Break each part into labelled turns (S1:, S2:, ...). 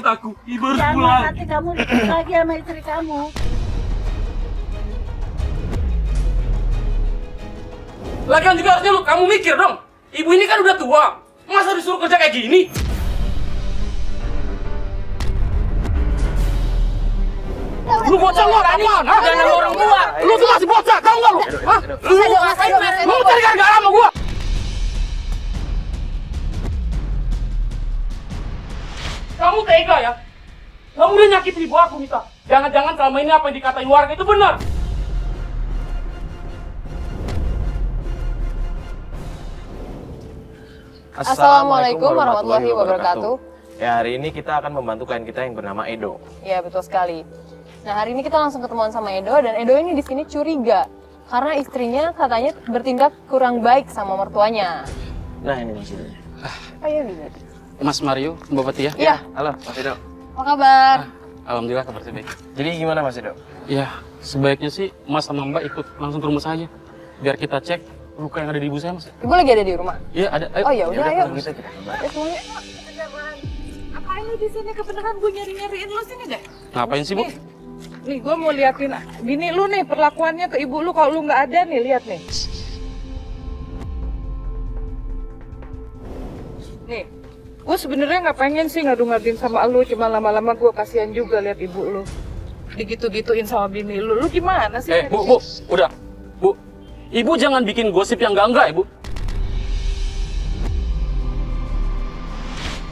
S1: aku. Ibu harus
S2: Jangan
S1: pulang.
S2: nanti kamu ribut lagi sama istri kamu.
S1: Lagian juga harusnya kamu mikir dong. Ibu ini kan udah tua. Masa disuruh kerja kayak gini? Lu bocah lu apaan? Hah? Jangan sama orang tua. Lu tuh masih bocah, tahu nggak lu? Hah? Lu cari gara-gara sama gua. Kamu tega ya? Kamu udah nyakitin ibu aku, Mita. Jangan-jangan selama ini apa yang dikatain warga itu benar.
S3: Assalamualaikum warahmatullahi wabarakatuh.
S4: Ya, hari ini kita akan membantu klien kita yang bernama Edo.
S3: Ya, betul sekali. Nah, hari ini kita langsung ketemuan sama Edo, dan Edo ini di sini curiga karena istrinya katanya bertindak kurang baik sama mertuanya.
S4: Nah, ini Mas Edo.
S3: Ayo lihat.
S1: Mas Mario, Mbak Pati ya?
S3: Iya.
S4: Halo, Mas Edo.
S3: Apa kabar?
S1: Alhamdulillah kabar saya baik.
S4: Jadi gimana Mas Edo?
S1: Ya, sebaiknya sih Mas sama Mbak ikut langsung ke rumah saya. Biar kita cek luka yang ada di ibu saya, Mas.
S3: Ibu lagi ada di rumah.
S1: Iya, ada. Ayo.
S3: Oh ya udah, ayo.
S4: Kalau gitu kita coba.
S3: Ya semuanya.
S5: Apaan lu di sini? Kebenaran gue nyari-nyariin lu sini deh.
S1: Ngapain sih, Bu?
S5: Nih gue mau liatin bini lu nih perlakuannya ke ibu lu kalau lu nggak ada nih, lihat nih. Nih, gue sebenarnya nggak pengen sih ngadu-ngaduin sama lu, cuma lama-lama gue kasihan juga lihat ibu lu digitu-gituin sama bini lu. Lu gimana sih?
S1: Bu, udah. Bu, Ibu jangan bikin gosip yang enggak, Ibu.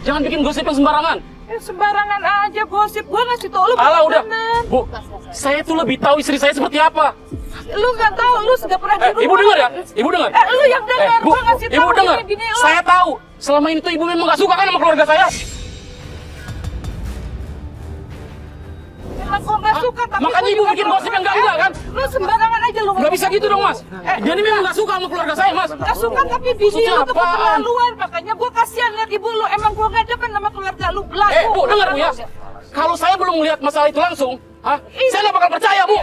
S1: Jangan bikin gosip yang sembarangan.
S5: Sembarangan aja gosip, gue ngasih tau lu.
S1: Alah, udah.
S5: bener.
S1: Bu, saya tuh lebih tahu istri saya seperti apa.
S5: Lu nggak tahu, lu nggak pernah di rumah.
S1: Ibu dengar ya? Ibu dengar?
S5: Lu yang dengar,
S1: Bu,
S5: gue ngasih tahu
S1: Ibu dengar?
S5: ini bini lu.
S1: Saya tahu. Selama ini tuh Ibu memang gak suka kan sama keluarga saya.
S5: Emang gue nggak suka, tapi
S1: Makanya
S5: gua
S1: Ibu
S5: juga
S1: bikin
S5: tahu.
S1: gosip yang enggak kan?
S5: Lu sembarangan aja lu.
S1: Gak bisa gitu dong, Mas. Dia ini memang gak suka sama keluarga saya, Mas.
S5: Gak suka, tapi bini
S1: Maksudnya
S5: lu tuh
S1: apaan?
S5: keterlaluan. Makanya gue kasihan lihat ibu lu. Emang gue gak depan sama keluarga lu. Belagu.
S1: Bu, dengar Bu ya. Kalau saya belum melihat masalah itu langsung, saya gak bakal percaya, Bu.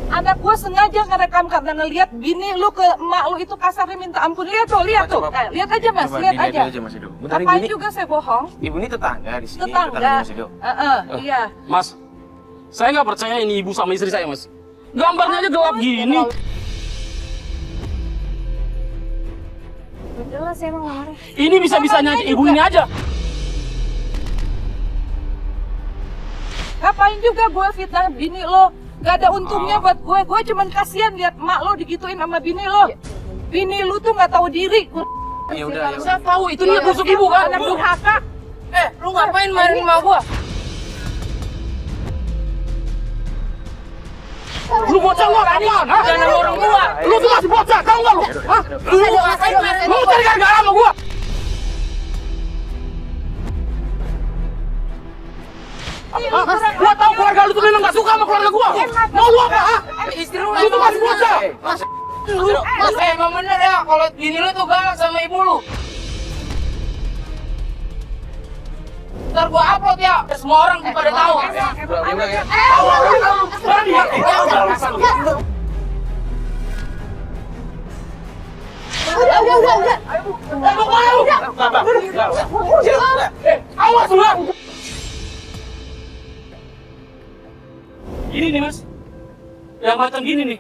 S5: Anak gue sengaja ngerekam karena ngelihat bini lu ke emak lu itu kasarnya minta ampun. Lihat tuh, lihat tuh. Lihat aja Mas,
S4: Coba
S5: lihat
S4: dilihat
S5: aja.
S4: aja Mas Edo. Bentar,
S5: Ngapain
S4: ini
S5: juga saya bohong?
S4: Ibu ini tetangga di sini.
S5: Tetangga.
S4: Mas Edo.
S5: Iya.
S1: Mas, saya nggak percaya ini ibu sama istri saya, Mas. Gambarnya aja gelap gini.
S3: Jelas emang marah.
S1: Ini bisa-bisanya ibu ini aja.
S5: Ngapain juga gue fitnah bini lo? Gak ada untungnya buat gue. Gue cuman kasihan lihat emak lo digituin sama bini lo. Bini lu tuh nggak tahu diri.
S4: Ya udah, ya udah.
S1: Saya tahu itu niat busuk ibu kan.
S5: Anak durhaka.
S1: Lu ngapain mainin emak gua? Lu bocah lu apaan? Hah? Jangan sama orang tua. Lu tuh masih bocah, tahu nggak lu? Hah? Lu cari gara-gara sama gua. Gua tahu keluarga lu tuh memang gak suka sama keluarga gua. Mau lu apa? Hah? Lu tuh masih bocah.
S6: Mas, emang bener ya kalau bini lu tuh galak sama ibu lu. Ntar gua upload ya, semua orang tuh pada tahu.
S1: Awas lu. Ini nih Mas, yang macam gini nih,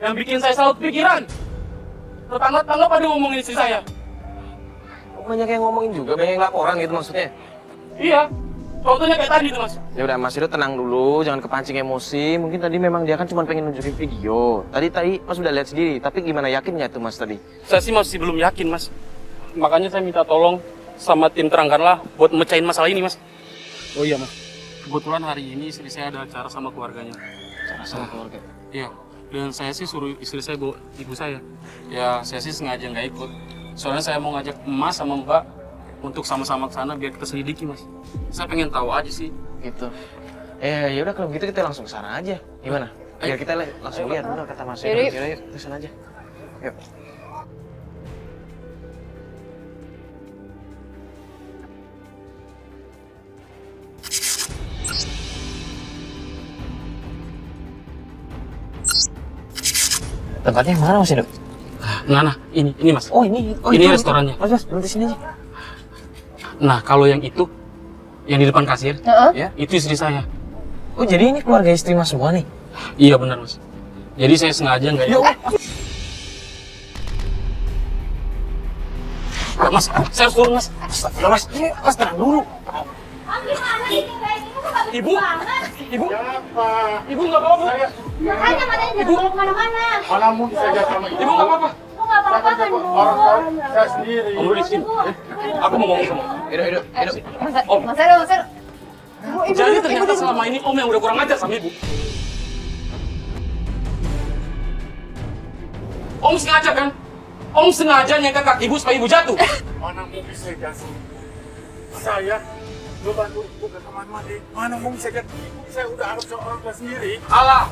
S1: yang bikin saya salah pikiran. Tetangga-tetangga pada ngomongin istri saya.
S4: Banyak yang ngomongin juga, banyak yang laporan gitu maksudnya.
S1: Iya, contohnya kayak tadi tuh Mas.
S4: Ya udah Mas Edo tenang dulu, jangan kepancing emosi. Mungkin tadi memang dia kan cuma pengen nunjukin video. Tadi Mas udah lihat sendiri, tapi gimana yakinnya tuh Mas tadi?
S1: Saya sih masih belum yakin Mas. Makanya saya minta tolong sama tim Terangkanlah buat mecahin masalah ini Mas. Oh iya Mas, kebetulan hari ini istri saya ada acara sama keluarganya.
S4: Acara sama keluarga.
S1: Iya, dan saya sih suruh istri saya bawa ibu saya. Ya, saya sih sengaja nggak ikut. Soalnya saya mau ngajak Mas sama Mbak untuk sama-sama ke sana biar kita selidiki, Mas. Saya pengen tahu aja sih.
S4: Gitu. Ya udah kalau gitu kita langsung ke sana aja. Gimana? Biar kita langsung lihat benar kata Mas Edo. Yuk, ke sana aja. Yuk. Tempatnya yang mana Mas Edo?
S1: Nah, ini Mas.
S4: Oh ini
S1: Ini restorannya.
S4: Mas berhenti sini aja.
S1: Nah, kalau yang itu, yang di depan kasir,
S3: Heeh.
S1: ya, itu istri saya.
S4: Oh jadi ini keluarga istri mas semua nih?
S1: Iya benar mas. Jadi saya sengaja nggak ya. Mas, saya harus turun mas.
S4: Astagfirullah mas, ini mas tenang dulu.
S1: Ibu, ibu, ibu nggak apa-apa.
S2: Makanya matanya jangan bawa kemana-mana.
S7: Mana mungkin saya sama ibu.
S1: Ibu nggak apa-apa.
S2: Lu nggak apa-apa kan, Bu?
S7: Orang saya sendiri.
S1: Om di sini. Aku mau ngomong sama.
S4: Hidup.
S3: Mas Edo, Mas Edo.
S1: Jadi ternyata selama ini Om yang udah kurang ajar sama ibu. Om sengaja kan? Om sengaja nyangka kaki ibu supaya ibu jatuh.
S7: Mana mungkin saya kasih. Saya lu bantu ibu ke kamar mandi. Mana mungkin saya kasih ibu. Saya udah anggap seorang tua sendiri.
S1: Allah.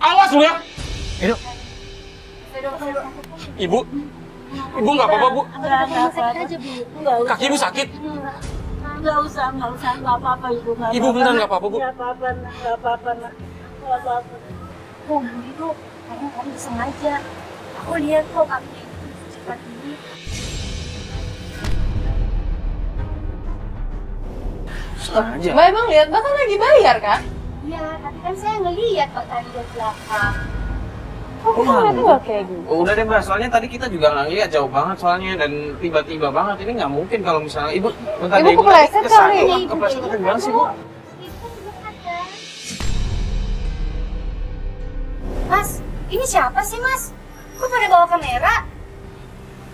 S1: Awas lu ya.
S4: Hidup.
S1: Ibu. Ibu nggak apa-apa bu.
S2: Enggak apa-apa aja, Bu. Enggak usah.
S1: Kaki ibu sakit.
S2: Enggak usah, enggak apa-apa, Ibu. Nggak
S1: Ibu
S2: apa-apa.
S1: beneran nggak apa-apa, Bu?
S2: Nggak apa-apa, nggak apa-apa, nak. Nggak apa-apa. Oh, itu karena kamu sengaja. Aku lihat kok kaki itu secepat ini.
S4: Sengaja.
S3: Mbak emang lihat, Mbak kan lagi bayar kan?
S2: Iya, tapi kan saya ngelihat kok tadi dari belakang.
S3: Kok kita ngeliatnya nggak kayak gitu?
S4: Oh, udah deh mbak, soalnya tadi kita juga nggak lihat jauh banget soalnya dan tiba-tiba banget ini nggak mungkin kalau misalnya ibu bentar
S3: Ibu
S4: deh,
S3: kepleset kali.
S4: Kepleset gimana sih bu?
S2: Itu belum ada. Mas, ini siapa sih, Mas? Kok pada bawa kamera?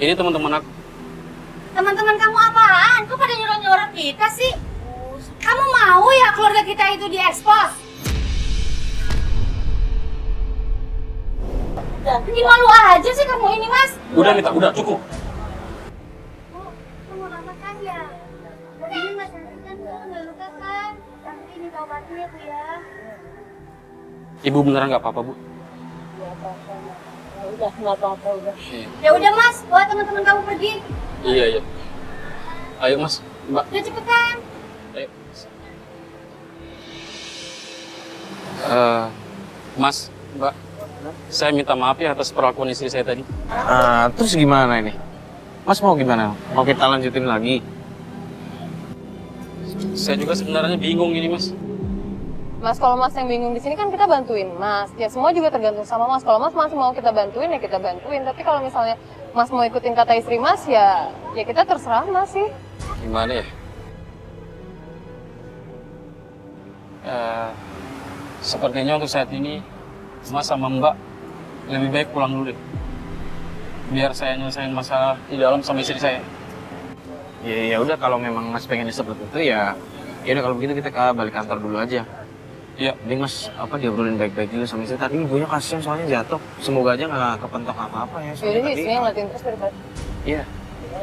S1: Ini teman-teman aku.
S2: Teman-teman kamu apaan? Kok pada nyuruh-nyuruh kita sih? Kamu mau ya keluarga kita itu diekspos? Bikin malu aja sih kamu ini, Mas.
S1: Udah Mita, udah cukup.
S2: Bu, kamu apa kan ya? Ini Mas Nanti kan nggak luka kan? Tapi ini obatnya ya, Bu ya.
S1: Ibu beneran nggak apa-apa bu?
S2: Udah, nggak apa-apa udah.
S1: Iya.
S2: Ya udah Mas, bawa teman-teman kamu pergi.
S1: Iya iya. Ayo mas, mbak.
S2: Udah cepetan.
S1: Ayo. Mas, mbak. Saya minta maaf ya atas perlakuan istri saya tadi.
S4: Terus gimana ini? Mas mau gimana? Mau kita lanjutin lagi?
S1: Saya juga sebenarnya bingung ini mas.
S3: Mas, kalau Mas yang bingung di sini kan kita bantuin Mas. Ya semua juga tergantung sama Mas. Kalau Mas masih mau kita bantuin ya kita bantuin. Tapi kalau misalnya Mas mau ikutin kata istri Mas ya kita terserah Mas sih.
S1: Gimana ya? Sepertinya untuk saat ini Mas sama Mbak lebih baik pulang dulu deh. Biar saya nyelesain masalah di dalam sama istri saya.
S4: Ya udah kalau memang Mas pengen seperti itu ya udah kalau begitu kita balik kantor dulu aja.
S1: Iya.
S4: Mending Mas diobrolin baik-baik dulu sama istri. Tadi ibunya kasihan soalnya jatuh. Semoga aja nggak kepentok apa-apa ya.
S3: Jadi
S4: Soalnya tadi.
S3: istrinya ngeliatin terus dari tadi.
S4: Iya.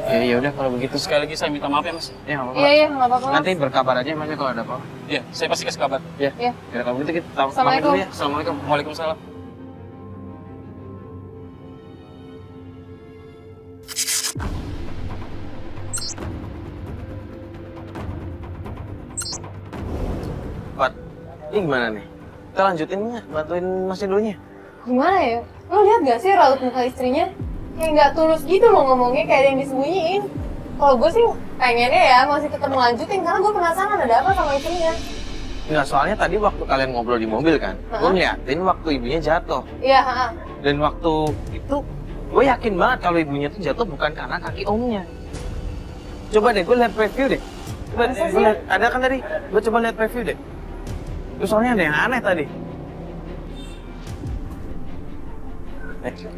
S4: Ya udah kalau begitu
S1: Sekali lagi saya minta maaf ya mas.
S4: Ya nggak apa-apa.
S3: Iya nggak apa-apa Mas.
S4: Nanti berkabar aja Mas kalau ada apa-apa.
S1: Iya, saya pasti kasih kabar.
S4: Ya.
S3: Iya.
S4: Ya kalau begitu kita pamit
S3: Assalamualaikum.
S4: dulu ya. Assalamualaikum.
S1: Waalaikumsalam.
S4: Pat, ini gimana nih? Kita lanjutin nggak? Bantuin Mas dulunya.
S3: Gimana ya? Lo lihat gak sih raut muka istrinya? Kayak nggak tulus gitu loh ngomongnya, kayak ada yang disembunyiin. Kalau gue sih pengennya ya masih tetap melanjutin karena gue penasaran ada apa sama istrinya.
S4: Nggak, soalnya tadi waktu kalian ngobrol di mobil kan, gue ngeliatin waktu ibunya jatuh.
S3: Iya,
S4: Dan waktu itu, gue yakin banget kalau ibunya tuh jatuh bukan karena kaki omnya. Coba deh, gue lihat review deh. Coba deh, gue lihat, ada kan tadi? Gue coba lihat review deh. Terus soalnya ada yang aneh tadi.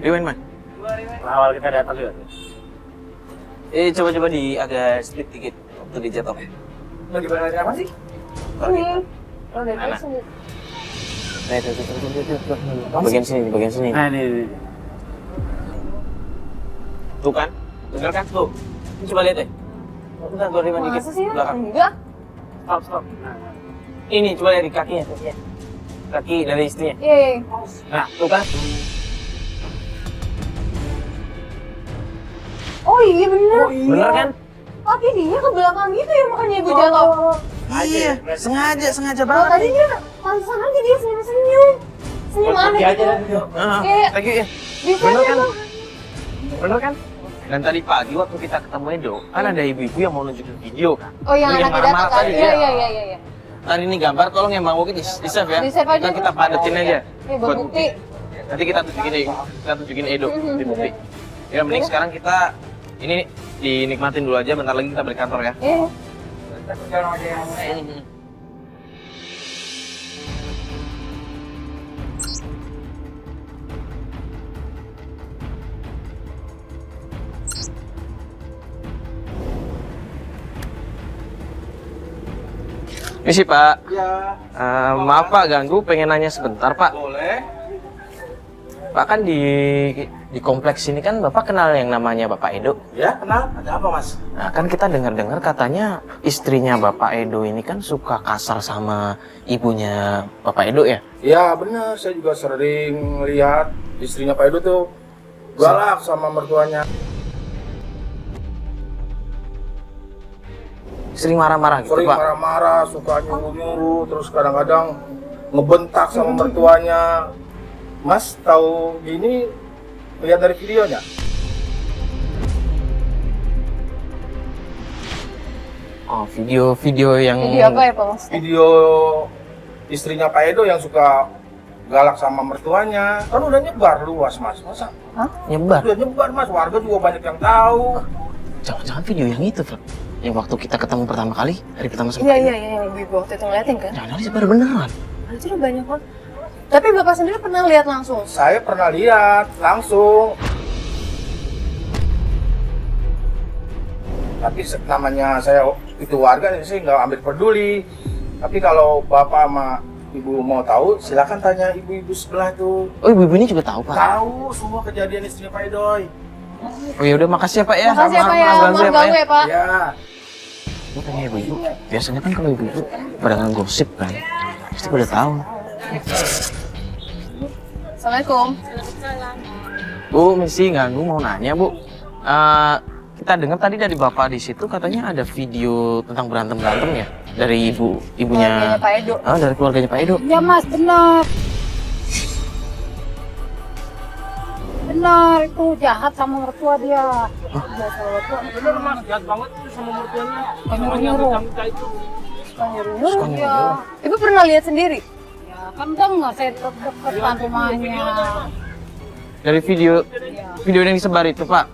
S4: Rewind man.
S7: Awal kita datang juga.
S4: Coba-coba di agak split dikit waktu dia jatuh.
S7: Bagaimana cara sih?
S3: Oh, dari
S4: Mana?
S3: sini.
S4: Nah, itu. Bagian sini.
S7: Nah, ini.
S4: Tuh kan? Bener kan? Tuh. Ini coba lihat deh. Bentar, gue rewind dikit.
S3: Masa sih?
S4: Belakang.
S3: Enggak.
S7: Stop.
S4: Ini coba lihat di kakinya. Kaki dari istrinya.
S3: Iya.
S4: Nah, tuh kan?
S3: Oh iya bener.
S4: Bener kan?
S3: Kaki dia ke belakang gitu ya makanya ibu jatuh.
S4: Iya, sengaja
S3: Kalau
S4: banget.
S3: tadi dia pantesan aja dia senyum-senyum. Senyum aneh gitu.
S4: Thank you ya.
S3: Kayak
S4: Bener
S3: biasanya
S4: kan?
S3: Bang.
S4: Bener kan? Dan tadi pagi waktu kita ketemu Edo, kan ada ibu-ibu yang mau nunjukin video kan?
S3: Oh yang
S4: Yang
S3: anaknya datang
S4: marah-marah
S3: tadi?
S4: tadi,
S3: Iya,
S4: ya?
S3: iya, iya.
S4: Tadi ini gambar tolong yang Bang Woki di-save ya.
S3: Di-save aja.
S4: Dan kita padetin aja.
S3: Ini buat bukti.
S4: Nanti kita tunjukin Edo di bukti. Ya mending sekarang kita ini dinikmatin dulu aja, bentar lagi kita balik kantor ya.
S3: Iya.
S4: Misi Pak.
S7: Ya,
S4: Maaf Pak, ganggu, pengen nanya sebentar Pak.
S7: boleh.
S4: Pak kan di kompleks ini kan Bapak kenal yang namanya Bapak Edo.
S7: Ya, kenal. Ada apa, Mas?
S4: Nah kan kita dengar-dengar katanya istrinya Bapak Edo ini kan suka kasar sama ibunya Bapak Edo ya?
S7: Ya, benar. Saya juga sering lihat istrinya Pak Edo tuh galak sama mertuanya.
S4: Sering marah-marah gitu
S7: Sering
S4: Pak?
S7: marah-marah, suka nyuruh-nyuruh, terus kadang-kadang ngebentak sama mertuanya. Mas tahu gini lihat dari videonya?
S4: Oh, video yang...
S3: Jadi apa ya Pak Mas?
S7: Video istrinya Pak Edo yang suka galak sama mertuanya. Kan udah nyebar luas, Mas. Masa?
S4: Nyebar?
S7: Udah nyebar, Mas. Warga juga banyak yang tahu.
S4: Jangan-jangan video yang itu, Pak? Yang waktu kita ketemu pertama kali, hari pertama sama
S3: Iya,
S4: Edo.
S3: iya, iya. Ibu waktu itu ngeliatin kan?
S4: Jangan-jangan sebar beneran.
S3: Itu udah banyak banget. Tapi Bapak sendiri pernah lihat langsung?
S7: Saya pernah lihat langsung. Tapi namanya saya itu warga, jadi saya nggak ambil peduli. Tapi kalau bapak sama ibu mau tahu, silakan tanya ibu-ibu sebelah tuh.
S4: Oh, ibu-ibu ini juga tahu, Pak?
S7: Tahu semua kejadian istrinya Pak Edoy.
S4: Oh ya udah, makasih ya Pak ya.
S3: Makasih ya Pak ya,
S4: Maaf
S3: maaf ganggu ya Pak.
S7: Ya,
S4: Gue tanya ibu-ibu, biasanya kan kalau ibu-ibu pada ngegosip kan, pasti pada tahu.
S3: Assalamualaikum.
S4: Bu, misi ganggu mau nanya Bu. Kita dengar tadi dari Bapak di situ katanya ada video tentang berantem ya dari ibunya
S3: Keluarganya Pak Edo.
S4: Dari keluarganya Pak Edo.
S2: Ya Mas, benar. Benar, itu jahat sama mertua dia. Jahat sama mertua.
S1: Bener Mas, jahat banget tuh sama mertuanya.
S2: Nyuruh-nyuruh.
S3: Suka nyuruh-nyuruh.
S4: Suka
S2: Ya,
S3: Ibu pernah lihat sendiri?
S2: ya kan dengar saya dekat rumahnya.
S4: Dari video yang disebar itu Pak.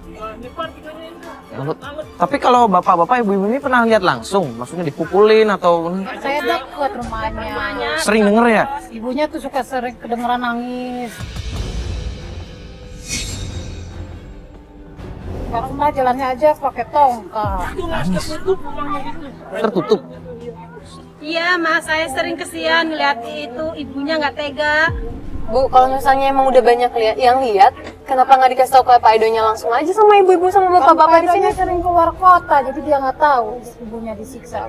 S4: Ya, lu- tapi kalau bapak-bapak ibu-ibu ini pernah lihat langsung, maksudnya dipukulin atau
S2: Saya dekat rumahnya.
S4: sering denger ya?
S2: Ibunya tuh suka sering kedengeran nangis. Kalau rumah jalannya aja pakai tongkat.
S4: Nangis. Tertutup.
S8: Iya mas, saya sering kesian ngeliat itu ibunya nggak tega.
S3: Bu, kalau misalnya emang udah banyak yang lihat, kenapa nggak dikasih tahu ke Pak Edonya langsung aja sama ibu-ibu sama bapak-bapak di sini?
S2: Papanya sering keluar kota, jadi dia nggak tahu ibunya disiksa.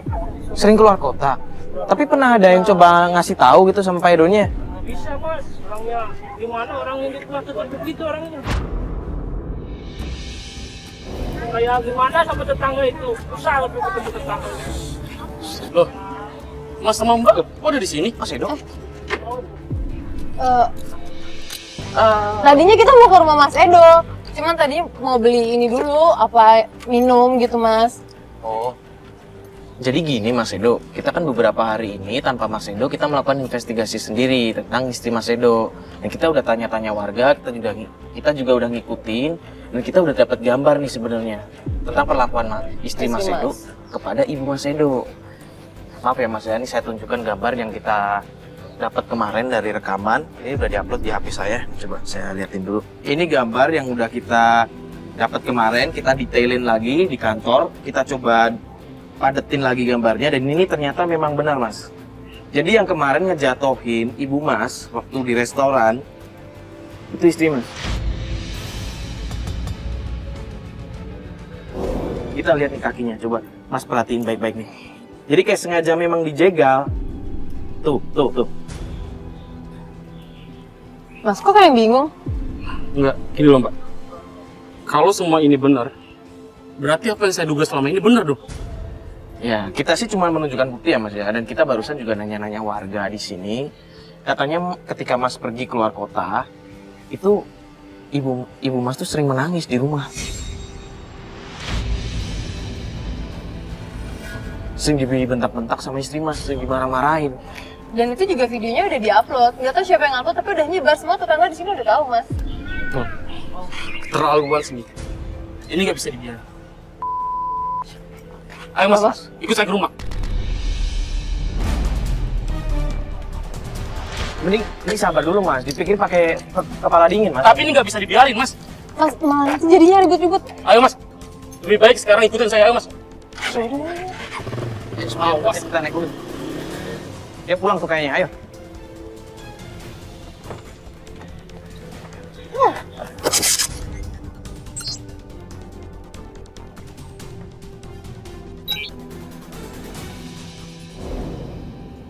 S4: Sering keluar kota. Tapi pernah ada yang coba ngasih tahu gitu sama Pak Edonya?
S6: Bisa mas, orangnya gimana orang yang diklasus begitu orangnya. Kayak gimana sama tetangga itu, susah lebih ketemu tetangga.
S1: Loh, Mas sama Mbak, kok ada di sini?
S4: Mas Edo?
S3: Tadinya kita mau ke rumah Mas Edo, cuman tadi mau beli ini dulu, apa minum gitu Mas.
S4: Oh. Jadi gini Mas Edo, kita kan beberapa hari ini tanpa Mas Edo kita melakukan investigasi sendiri tentang istri Mas Edo. Dan kita udah tanya-tanya warga, kita juga udah ngikutin, dan kita udah dapat gambar nih sebenarnya tentang perlakuan istri Mas Edo kepada ibu Mas Edo. Maaf ya Mas ya, ini saya tunjukkan gambar yang kita dapat kemarin dari rekaman. Ini udah diupload di HP saya. Coba saya liatin dulu. Ini gambar yang udah kita dapat kemarin, kita detailin lagi di kantor. Kita coba padetin lagi gambarnya dan ini ternyata memang benar Mas. Jadi yang kemarin ngejatohin ibu Mas waktu di restoran itu istri Mas. Kita lihat nih kakinya, coba Mas perhatiin baik-baik nih. Jadi kayak sengaja memang dijegal. Tuh.
S3: Mas, kok kayak bingung?
S1: Enggak, gini loh Mbak. Kalau semua ini benar, berarti apa yang saya duga selama ini benar dong?
S4: Ya, kita sih cuma menunjukkan bukti ya Mas ya. Dan kita barusan juga nanya-nanya warga di sini. Katanya ketika Mas pergi keluar kota, itu ibu Mas tuh sering menangis di rumah. Sering dibentak-bentak sama istri Mas, sering dimarah-marahin.
S3: Dan itu juga videonya udah diupload. Nggak tahu siapa yang upload, tapi udah nyebar semua tetangga di sini udah tahu, Mas.
S1: Tuh. Terlaluan sih. Ini nggak bisa dibiarkan. Ayo mas,
S3: Apa?
S1: ikut saya ke rumah.
S4: Mending sabar dulu Mas, dipikir pakai kepala dingin Mas.
S1: Tapi ini nggak bisa dibiarin mas.
S3: Mas, malah nanti jadinya ribut-ribut.
S1: Ayo mas, lebih baik sekarang ikutin saya, ayo mas.
S4: Awas, kita naik dulu. Dia pulang tuh kayaknya, ayo.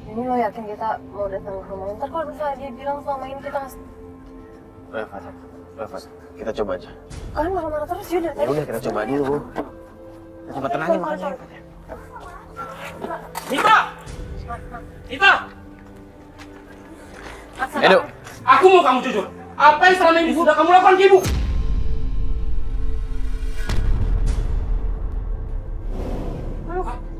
S3: Ini lo yakin kita mau datang ke rumah? Ntar kalau misalnya dia bilang selama ini kita ngasih...
S4: Reva, kita coba aja.
S3: Kalian marah-marah terus ya dari
S4: Ya
S3: tadi.
S4: udah, kita coba dulu. Coba tenangin makanya.
S1: Nita! Nita!
S4: Edo,
S1: Aku mau kamu jujur. Apa yang selama ini sudah kamu lakukan ke ibu?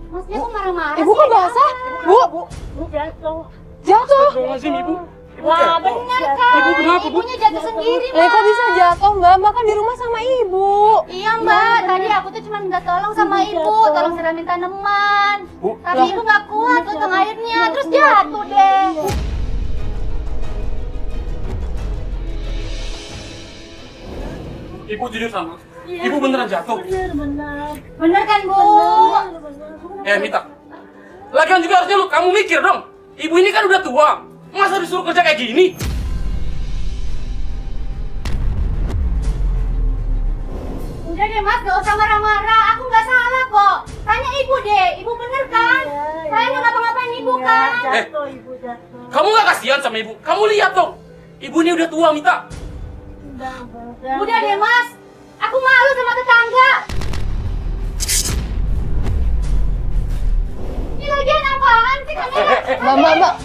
S2: Mas, dia kok marah-marah
S3: Ibu kok basah? Bu!
S2: Bu jatuh.
S3: Jatuh!
S1: Astagfirullahaladzim ibu.
S2: Wah, bener kan?
S1: Ibu kenapa, Bu?
S2: Ibunya jatuh sendiri,
S3: Lah kok bisa jatuh, Mbak? Mbak kan di rumah sama ibu.
S2: Iya mbak, tadi aku tuh cuma minta tolong sama ibu, tolong siramin tanaman.
S1: Bu.
S2: Tapi ibu nggak kuat tutup airnya, terus jatuh deh.
S1: Ibu jujur sama. Ibu beneran jatuh.
S2: Bener kan bu?
S1: Mita. Lagian juga harusnya kamu mikir dong. Ibu ini kan udah tua. Masa disuruh kerja kayak gini?
S2: Udah deh mas, gak usah marah-marah, aku nggak salah kok. Tanya ibu deh, ibu bener kan? Saya nggak ngapa-ngapain ibu kan?
S1: Kamu gak kasihan sama ibu? Kamu lihat dong. Ibu ini udah tua, Mita.
S2: Udah deh mas, aku malu sama tetangga. Ini lagian apaan sih kamera?
S3: Mbak.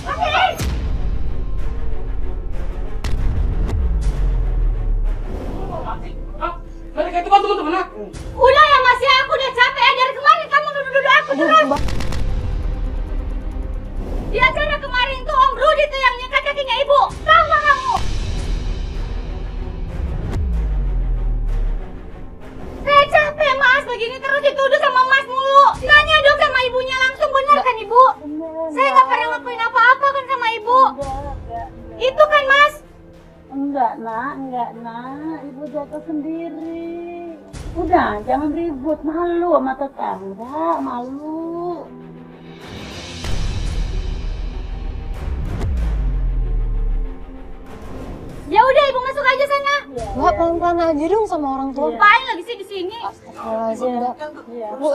S2: Oke.
S1: Hah? Mereka itu kan teman-teman aku.
S2: Udah ya mas ya, aku udah capek. Dari kemarin kamu duduk-duduk aku terus. Di acara kemarin tuh Om Rudi tuh yang nyekat kakinya ibu. Tahu nggak kamu? Saya capek mas, begini terus dituduh sama mas mulu. Tanya dong sama ibunya langsung, bener kan ibu? Saya nggak pernah ngelakuin apa-apa kan sama ibu. Itu kan mas.
S9: Enggak nak, ibu jatuh sendiri. Udah, jangan ribut, malu sama tetangga, malu.
S2: Ya udah ibu masuk aja sana.
S3: Mbak, pelan-pelan aja dong sama orang tua.
S2: Ngapain lagi sih di sini?
S3: Astagfirullahaladzim, Mbak. Bu,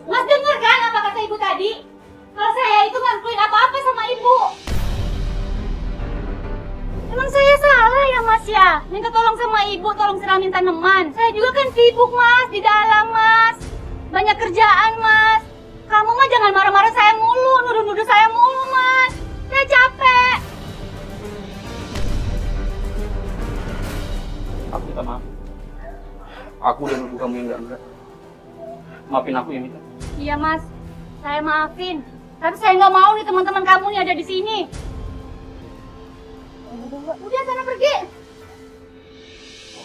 S2: Mas dengar kan apa kata ibu tadi? Kalau saya itu nggak ngelakuin apa-apa sama ibu. Emang saya salah ya mas ya? Minta tolong sama ibu, tolong siramin tanaman. Saya juga kan sibuk mas, di dalam mas. Banyak kerjaan mas. Kamu mah jangan marah-marah saya mulu, nuduh-nuduh saya mulu mas. Saya capek.
S1: Aku minta maaf. Aku udah nuduh kamu yang enggak. Maafin aku ya, Mita.
S2: Iya mas, saya maafin. Tapi saya nggak mau nih teman-teman kamu nih ada di sini. Udah sana pergi.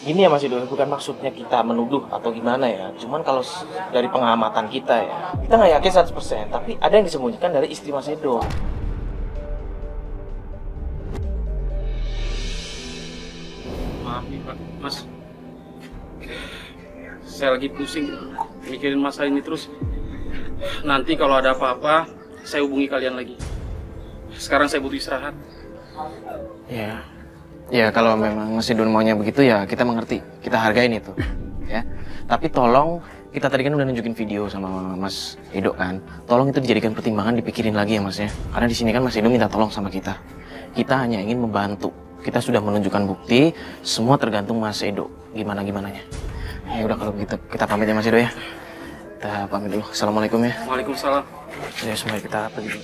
S4: Gini ya Mas Ido, bukan maksudnya kita menuduh atau gimana ya. Cuman kalau dari pengamatan kita ya, kita nggak yakin 100%, tapi ada yang disembunyikan dari istri Mas Ido.
S1: Maaf nih Pak, Mas. Saya lagi pusing mikirin masalah ini terus. Nanti kalau ada apa-apa, saya hubungi kalian lagi. Sekarang saya butuh istirahat.
S4: Ya kalau memang Mas Ido maunya begitu ya kita mengerti, kita hargain itu, ya. Tapi tolong, kita tadi kan udah nunjukin video sama Mas Ido kan. Tolong itu dijadikan pertimbangan, dipikirin lagi ya Mas ya. Karena di sini kan Mas Ido minta tolong sama kita. Kita hanya ingin membantu. Kita sudah menunjukkan bukti, semua tergantung Mas Ido. Gimana-gimananya. Ya udah kalau begitu kita pamit ya Mas Ido ya. Kita pamit dulu. Assalamualaikum ya.
S1: Waalaikumsalam.
S4: Ya, semoga kita pergi.